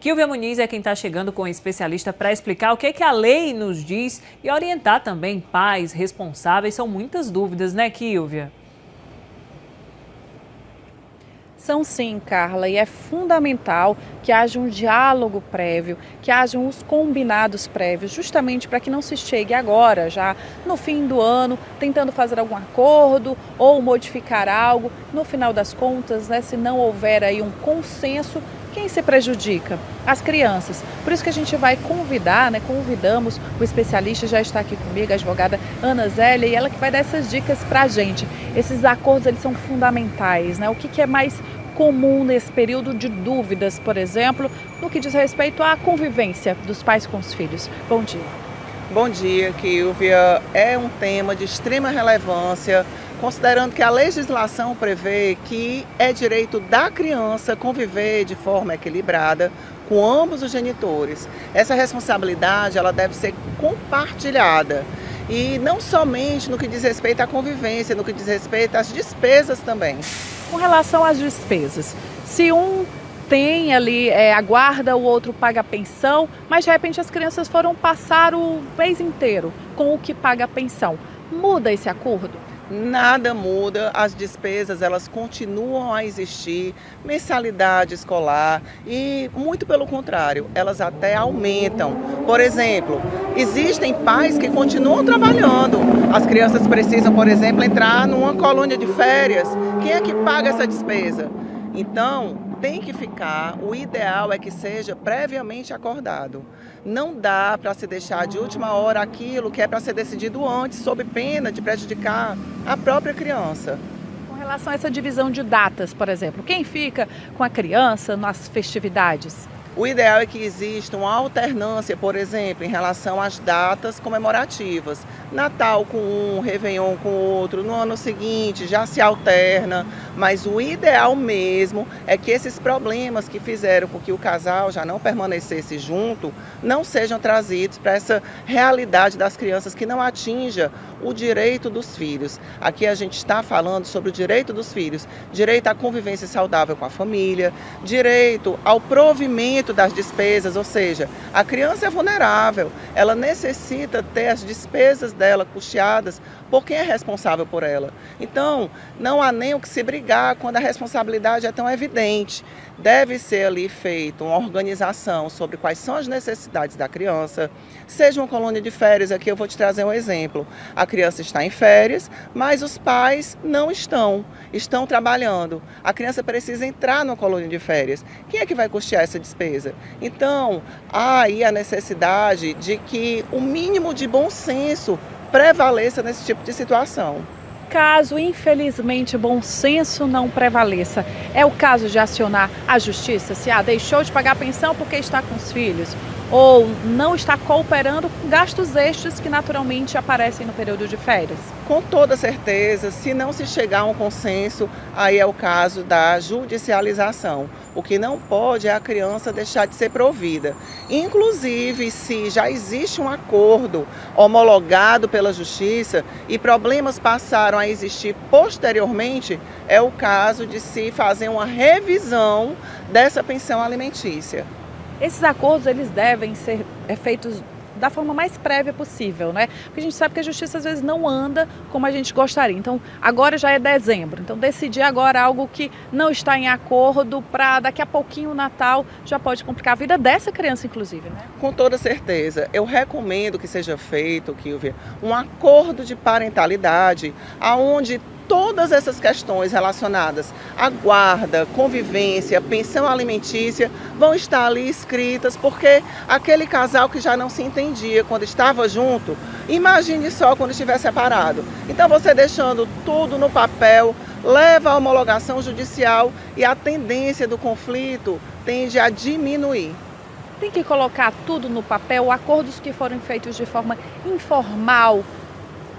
Kilvia Muniz é quem está chegando com um especialista para explicar o que a lei nos diz e orientar também pais responsáveis. São muitas dúvidas, né, Kilvia? São sim, Carla, e é fundamental que haja um diálogo prévio, que hajam os combinados prévios, justamente para que não se chegue agora, já no fim do ano, tentando fazer algum acordo ou modificar algo. No final das contas, né, se não houver aí um consenso, quem se prejudica? As crianças. Por isso que a gente vai convidar, convidamos o especialista, já está aqui comigo, a advogada Ana Zélia, e ela que vai dar essas dicas para a gente. Esses acordos, eles são fundamentais, né? O que é mais comum nesse período de dúvidas, por exemplo, no que diz respeito à convivência dos pais com os filhos? Bom dia. Bom dia, Kilvia. É um tema de extrema relevância, considerando que a legislação prevê que é direito da criança conviver de forma equilibrada com ambos os genitores. Essa responsabilidade ela deve ser compartilhada. E não somente no que diz respeito à convivência, no que diz respeito às despesas também. Com relação às despesas, se um tem ali a guarda, o outro paga a pensão, mas de repente as crianças foram passar o mês inteiro com o que paga a pensão, muda esse acordo? Nada muda, as despesas elas continuam a existir, mensalidade escolar e muito pelo contrário, elas até aumentam. Por exemplo, existem pais que continuam trabalhando, as crianças precisam, por exemplo, entrar numa colônia de férias, quem é que paga essa despesa? Então, tem que ficar, o ideal é que seja previamente acordado. Não dá para se deixar de última hora aquilo que é para ser decidido antes, sob pena de prejudicar a própria criança. Com relação a essa divisão de datas, por exemplo, quem fica com a criança nas festividades? O ideal é que exista uma alternância, por exemplo, em relação às datas comemorativas. Natal com um, Réveillon com outro, no ano seguinte já se alterna, mas o ideal mesmo é que esses problemas que fizeram com que o casal já não permanecesse junto, não sejam trazidos para essa realidade das crianças que não atinja o direito dos filhos. Aqui a gente está falando sobre o direito dos filhos, direito à convivência saudável com a família, direito ao provimento das despesas, ou seja, a criança é vulnerável, ela necessita ter as despesas dela custeadas por quem é responsável por ela. Então, não há nem o que se brigar quando a responsabilidade é tão evidente. Deve ser ali feita uma organização sobre quais são as necessidades da criança, seja uma colônia de férias, aqui eu vou te trazer um exemplo. A criança está em férias, mas os pais não estão trabalhando. A criança precisa entrar numa colônia de férias. Quem é que vai custear essa despesa? Então, há aí a necessidade de que o mínimo de bom senso prevaleça nesse tipo de situação. Caso, infelizmente, bom senso não prevaleça, é o caso de acionar a justiça, se deixou de pagar a pensão porque está com os filhos, ou não está cooperando com gastos extras que naturalmente aparecem no período de férias? Com toda certeza, se não se chegar a um consenso, aí é o caso da judicialização. O que não pode é a criança deixar de ser provida. Inclusive, se já existe um acordo homologado pela justiça e problemas passaram a existir posteriormente, é o caso de se fazer uma revisão dessa pensão alimentícia. Esses acordos, eles devem ser feitos da forma mais prévia possível, né? Porque a gente sabe que a justiça às vezes não anda como a gente gostaria. Então, agora já é dezembro. Então, decidir agora algo que não está em acordo para daqui a pouquinho o Natal já pode complicar a vida dessa criança, inclusive, né? Com toda certeza. Eu recomendo que seja feito, Kilvia, um acordo de parentalidade, aonde todas essas questões relacionadas à guarda, convivência, pensão alimentícia vão estar ali escritas, porque aquele casal que já não se entendia quando estava junto, imagine só quando estiver separado. Então você deixando tudo no papel, leva à homologação judicial e a tendência do conflito tende a diminuir. Tem que colocar tudo no papel, acordos que foram feitos de forma informal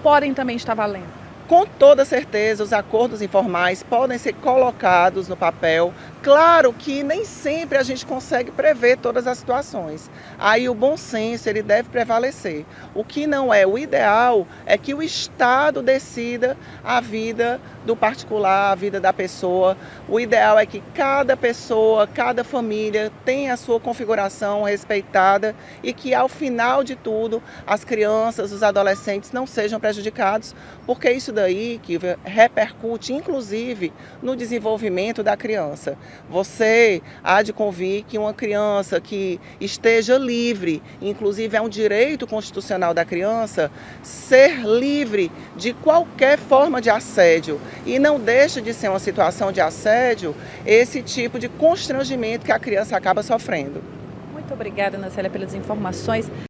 podem também estar valendo. Com toda certeza, os acordos informais podem ser colocados no papel Claro que nem sempre a gente consegue prever todas as situações. Aí o bom senso ele deve prevalecer. O que não é o ideal é que o Estado decida a vida do particular, a vida da pessoa. O ideal é que cada pessoa, cada família tenha a sua configuração respeitada e que ao final de tudo as crianças, os adolescentes não sejam prejudicados, porque isso daí que repercute inclusive no desenvolvimento da criança. Você há de convir que uma criança que esteja livre, inclusive é um direito constitucional da criança, ser livre de qualquer forma de assédio. E não deixa de ser uma situação de assédio esse tipo de constrangimento que a criança acaba sofrendo. Muito obrigada, Ana Célia, pelas informações.